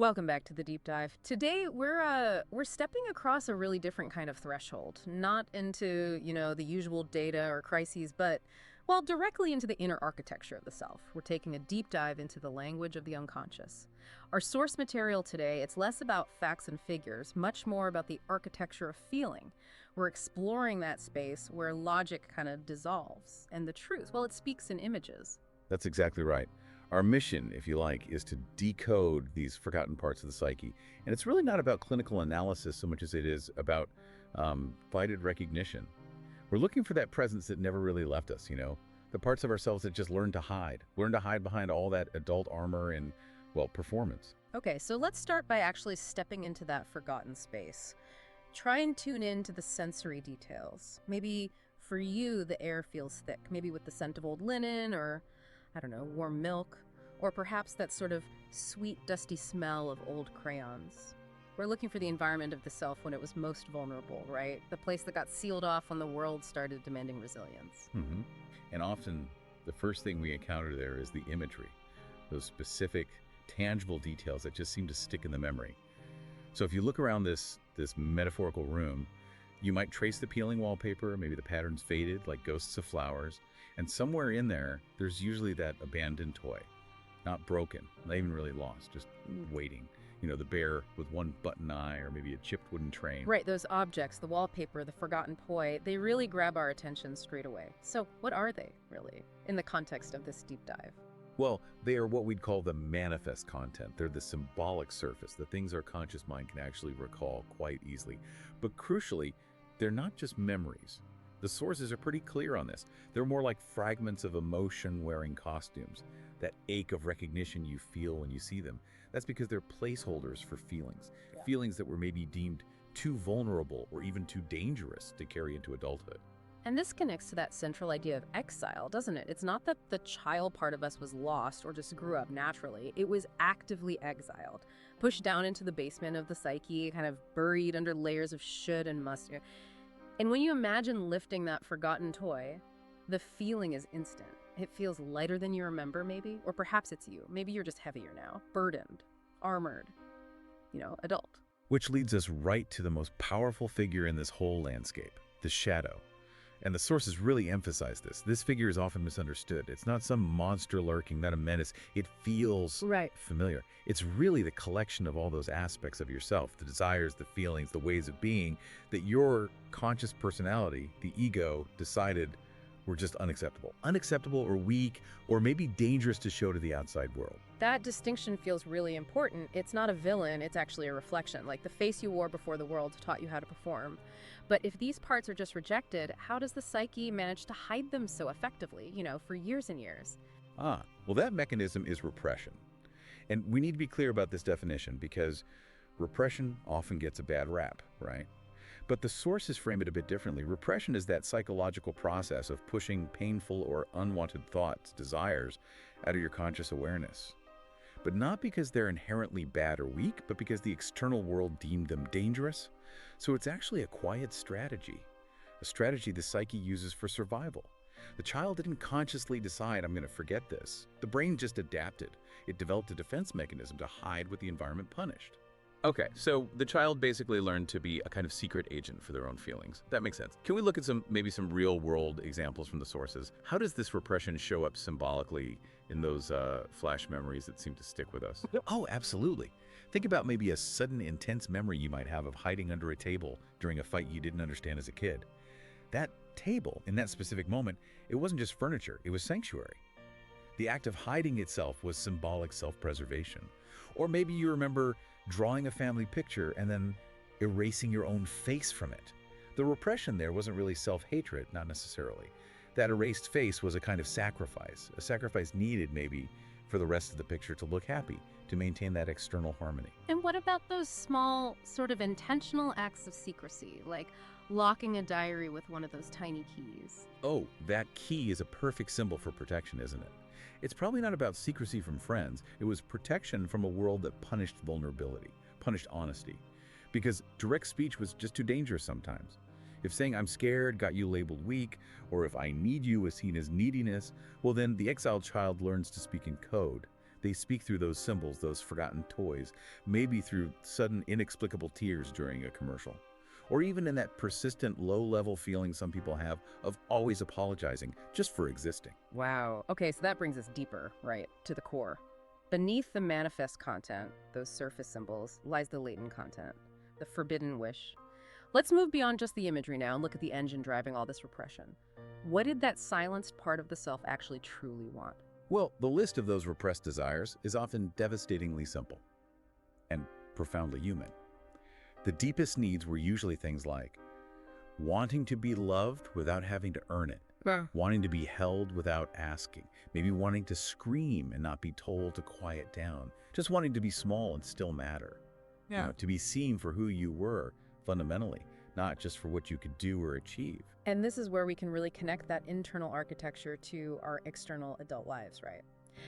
Welcome back to the deep dive. Today we're stepping across a really different kind of threshold, not into, the usual data or crises, but well, directly into the inner architecture of the self. We're taking a deep dive into the language of the unconscious. Our source material today, it's less about facts and figures, much more about the architecture of feeling. We're exploring that space where logic kind of dissolves and the truth, well, it speaks in images. That's exactly right. Our mission, if you like, is to decode these forgotten parts of the psyche. And it's really not about clinical analysis so much as it is about guided recognition. We're looking for that presence that never really left us, the parts of ourselves that just learn to hide behind all that adult armor and, well, performance. Okay, so let's start by actually stepping into that forgotten space. Try and tune in to the sensory details. Maybe for you, the air feels thick, maybe with the scent of old linen or, I don't know, warm milk, or perhaps that sort of sweet, dusty smell of old crayons. We're looking for the environment of the self when it was most vulnerable, right? The place that got sealed off when the world started demanding resilience. And often the first thing we encounter there is the imagery, those specific, tangible details that just seem to stick in the memory. So if you look around this metaphorical room, you might trace the peeling wallpaper, maybe the pattern's faded like ghosts of flowers, and somewhere in there, there's usually that abandoned toy. Not broken, not even really lost, just waiting. The bear with one button eye or maybe a chipped wooden train. Right, those objects, the wallpaper, the forgotten toy, they really grab our attention straight away. So what are they, really, in the context of this deep dive? Well, they are what we'd call the manifest content. They're the symbolic surface, the things our conscious mind can actually recall quite easily. But crucially, they're not just memories. The sources are pretty clear on this. They're more like fragments of emotion wearing costumes. That ache of recognition you feel when you see them. That's because they're placeholders for feelings. Yeah. Feelings that were maybe deemed too vulnerable or even too dangerous to carry into adulthood. And this connects to that central idea of exile, doesn't it? It's not that the child part of us was lost or just grew up naturally. It was actively exiled, pushed down into the basement of the psyche, kind of buried under layers of should and must. And when you imagine lifting that forgotten toy, the feeling is instant. It feels lighter than you remember, maybe, or perhaps it's you. Maybe you're just heavier now, burdened, armored, adult. Which leads us right to the most powerful figure in this whole landscape, the shadow. And the sources really emphasize this. This figure is often misunderstood. It's not some monster lurking, not a menace. It feels familiar. It's really the collection of all those aspects of yourself, the desires, the feelings, the ways of being, that your conscious personality, the ego, decided were just unacceptable. Unacceptable or weak, or maybe dangerous to show to the outside world. That distinction feels really important. It's not a villain, it's actually a reflection, like the face you wore before the world taught you how to perform. But if these parts are just rejected, how does the psyche manage to hide them so effectively, for years and years? Well, that mechanism is repression. And we need to be clear about this definition because repression often gets a bad rap, right? But the sources frame it a bit differently. Repression is that psychological process of pushing painful or unwanted thoughts, desires, out of your conscious awareness. But not because they're inherently bad or weak, but because the external world deemed them dangerous. So it's actually a quiet strategy, a strategy the psyche uses for survival. The child didn't consciously decide, I'm going to forget this. The brain just adapted. It developed a defense mechanism to hide what the environment punished. Okay, so the child basically learned to be a kind of secret agent for their own feelings. That makes sense. Can we look at maybe some real-world examples from the sources? How does this repression show up symbolically in those flash memories that seem to stick with us? Oh, absolutely. Think about maybe a sudden intense memory you might have of hiding under a table during a fight you didn't understand as a kid. That table, in that specific moment, it wasn't just furniture, it was sanctuary. The act of hiding itself was symbolic self-preservation. Or maybe you remember drawing a family picture and then erasing your own face from it. The repression there wasn't really self-hatred, not necessarily. That erased face was a kind of sacrifice, a sacrifice needed maybe for the rest of the picture to look happy, to maintain that external harmony. And what about those small, sort of intentional acts of secrecy, like locking a diary with one of those tiny keys? Oh, that key is a perfect symbol for protection, isn't it? It's probably not about secrecy from friends. It was protection from a world that punished vulnerability, punished honesty. Because direct speech was just too dangerous sometimes. If saying I'm scared got you labeled weak, or if I need you was seen as neediness, well then the exiled child learns to speak in code. They speak through those symbols, those forgotten toys, maybe through sudden inexplicable tears during a commercial, or even in that persistent low-level feeling some people have of always apologizing just for existing. Wow. Okay, so that brings us deeper, right, to the core. Beneath the manifest content, those surface symbols, lies the latent content, the forbidden wish. Let's move beyond just the imagery now and look at the engine driving all this repression. What did that silenced part of the self actually truly want? Well, the list of those repressed desires is often devastatingly simple and profoundly human. The deepest needs were usually things like wanting to be loved without having to earn it, wanting to be held without asking, maybe wanting to scream and not be told to quiet down, just wanting to be small and still matter. To be seen for who you were fundamentally, not just for what you could do or achieve. And this is where we can really connect that internal architecture to our external adult lives, right?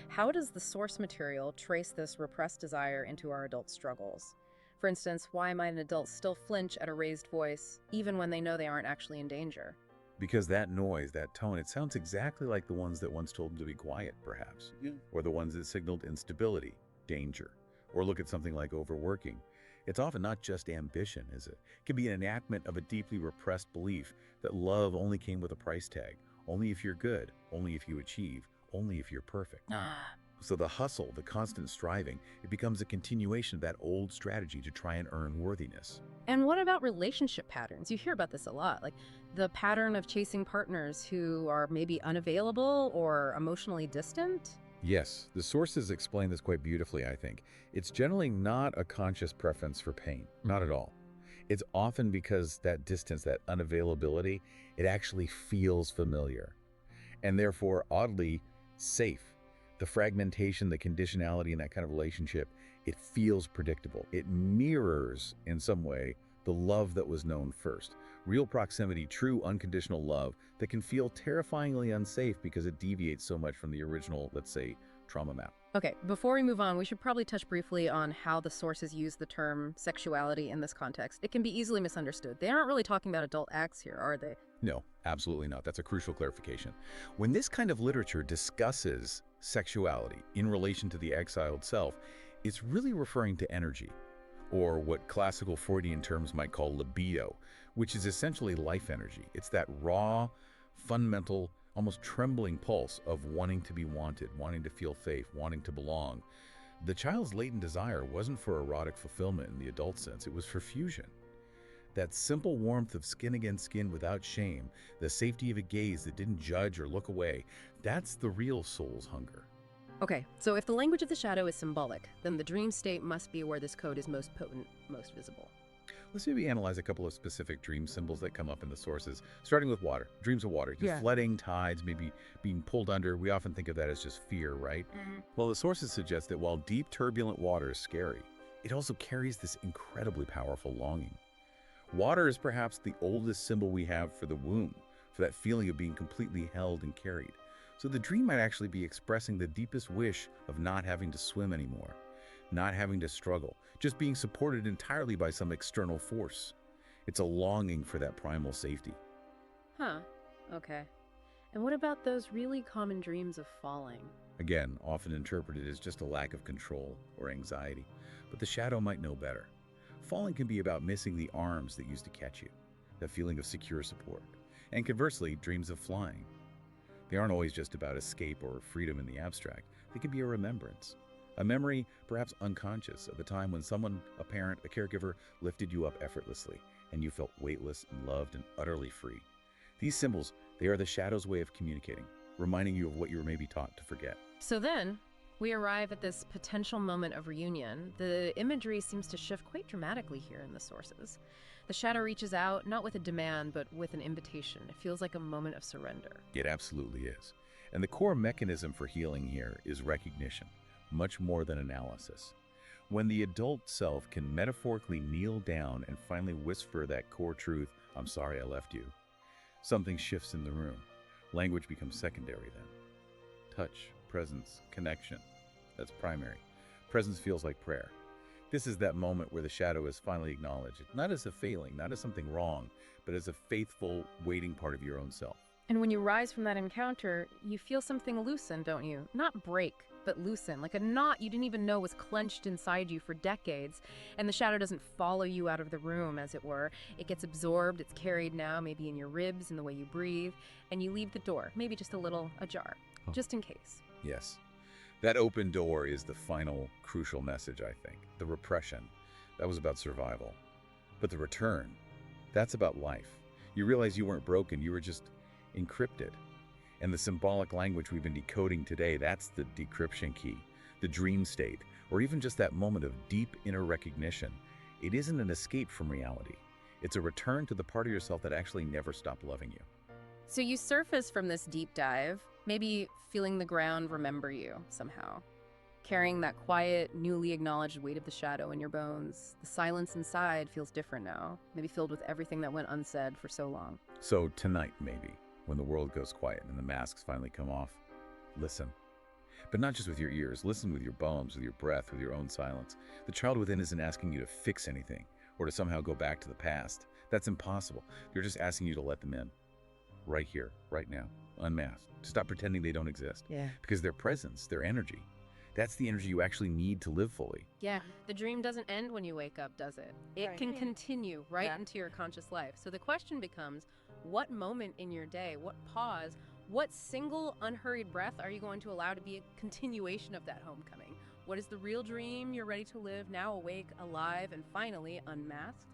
How does the source material trace this repressed desire into our adult struggles? For instance, why might an adult still flinch at a raised voice, even when they know they aren't actually in danger? Because that noise, that tone, it sounds exactly like the ones that once told them to be quiet, perhaps. Or the ones that signaled instability, danger. Or look at something like overworking. It's often not just ambition, is it? It can be an enactment of a deeply repressed belief that love only came with a price tag. Only if you're good, only if you achieve, only if you're perfect. So the hustle, the constant striving, it becomes a continuation of that old strategy to try and earn worthiness. And what about relationship patterns? You hear about this a lot, like the pattern of chasing partners who are maybe unavailable or emotionally distant. Yes, the sources explain this quite beautifully, I think. It's generally not a conscious preference for pain, not at all. It's often because that distance, that unavailability, it actually feels familiar and therefore oddly safe. The fragmentation, the conditionality in that kind of relationship, it feels predictable. It mirrors, in some way, the love that was known first. Real proximity, true unconditional love that can feel terrifyingly unsafe because it deviates so much from the original, let's say, trauma map. Okay, before we move on, we should probably touch briefly on how the sources use the term sexuality in this context. It can be easily misunderstood. They aren't really talking about adult acts here, are they? No, absolutely not. That's a crucial clarification. When this kind of literature discusses sexuality in relation to the exiled self, it's really referring to energy, or what classical Freudian terms might call libido, which is essentially life energy. It's that raw, fundamental, almost trembling pulse of wanting to be wanted, wanting to feel safe, wanting to belong. The child's latent desire wasn't for erotic fulfillment in the adult sense, it was for fusion. That simple warmth of skin against skin without shame, the safety of a gaze that didn't judge or look away, that's the real soul's hunger. Okay, so if the language of the shadow is symbolic, then the dream state must be where this code is most potent, most visible. Let's maybe analyze a couple of specific dream symbols that come up in the sources, starting with water. Dreams of water, flooding, tides, maybe being pulled under. We often think of that as just fear, right? Well, the sources suggest that while deep, turbulent water is scary, it also carries this incredibly powerful longing. Water is perhaps the oldest symbol we have for the womb, for that feeling of being completely held and carried. So the dream might actually be expressing the deepest wish of not having to swim anymore, not having to struggle, just being supported entirely by some external force. It's a longing for that primal safety. Huh, okay. And what about those really common dreams of falling? Again, often interpreted as just a lack of control or anxiety, but the shadow might know better. Falling can be about missing the arms that used to catch you, that feeling of secure support. And conversely, dreams of flying. They aren't always just about escape or freedom in the abstract. They can be a remembrance. A memory, perhaps unconscious, of a time when someone, a parent, a caregiver, lifted you up effortlessly, and you felt weightless and loved and utterly free. These symbols, they are the shadow's way of communicating, reminding you of what you were maybe taught to forget. So then, we arrive at this potential moment of reunion. The imagery seems to shift quite dramatically here in the sources. The shadow reaches out, not with a demand, but with an invitation. It feels like a moment of surrender. It absolutely is. And the core mechanism for healing here is recognition, much more than analysis. When the adult self can metaphorically kneel down and finally whisper that core truth, "I'm sorry I left you," something shifts in the room. Language becomes secondary then. Touch, presence, connection, that's primary. Presence feels like prayer. This is that moment where the shadow is finally acknowledged, not as a failing, not as something wrong, but as a faithful, waiting part of your own self. And when you rise from that encounter, you feel something loosen, don't you? Not break, but loosen, like a knot you didn't even know was clenched inside you for decades. And the shadow doesn't follow you out of the room, as it were. It gets absorbed, it's carried now, maybe in your ribs, in the way you breathe, and you leave the door, maybe just a little ajar, just in case. Yes. That open door is the final crucial message, I think. The repression, that was about survival. But the return, that's about life. You realize you weren't broken, you were just encrypted. And the symbolic language we've been decoding today, that's the decryption key, the dream state, or even just that moment of deep inner recognition. It isn't an escape from reality. It's a return to the part of yourself that actually never stopped loving you. So you surface from this deep dive, maybe feeling the ground remember you somehow. Carrying that quiet, newly acknowledged weight of the shadow in your bones. The silence inside feels different now, maybe filled with everything that went unsaid for so long. So tonight, maybe, when the world goes quiet and the masks finally come off, listen. But not just with your ears, listen with your bones, with your breath, with your own silence. The child within isn't asking you to fix anything or to somehow go back to the past. That's impossible. They're just asking you to let them in. Right here, right now, unmasked. To stop pretending they don't exist. Yeah. Because their presence, their energy, that's the energy you actually need to live fully. Yeah, the dream doesn't end when you wake up, does it? It Right. can continue right into your conscious life. So the question becomes, what moment in your day, what pause, what single unhurried breath are you going to allow to be a continuation of that homecoming? What is the real dream you're ready to live, now awake, alive, and finally unmasked?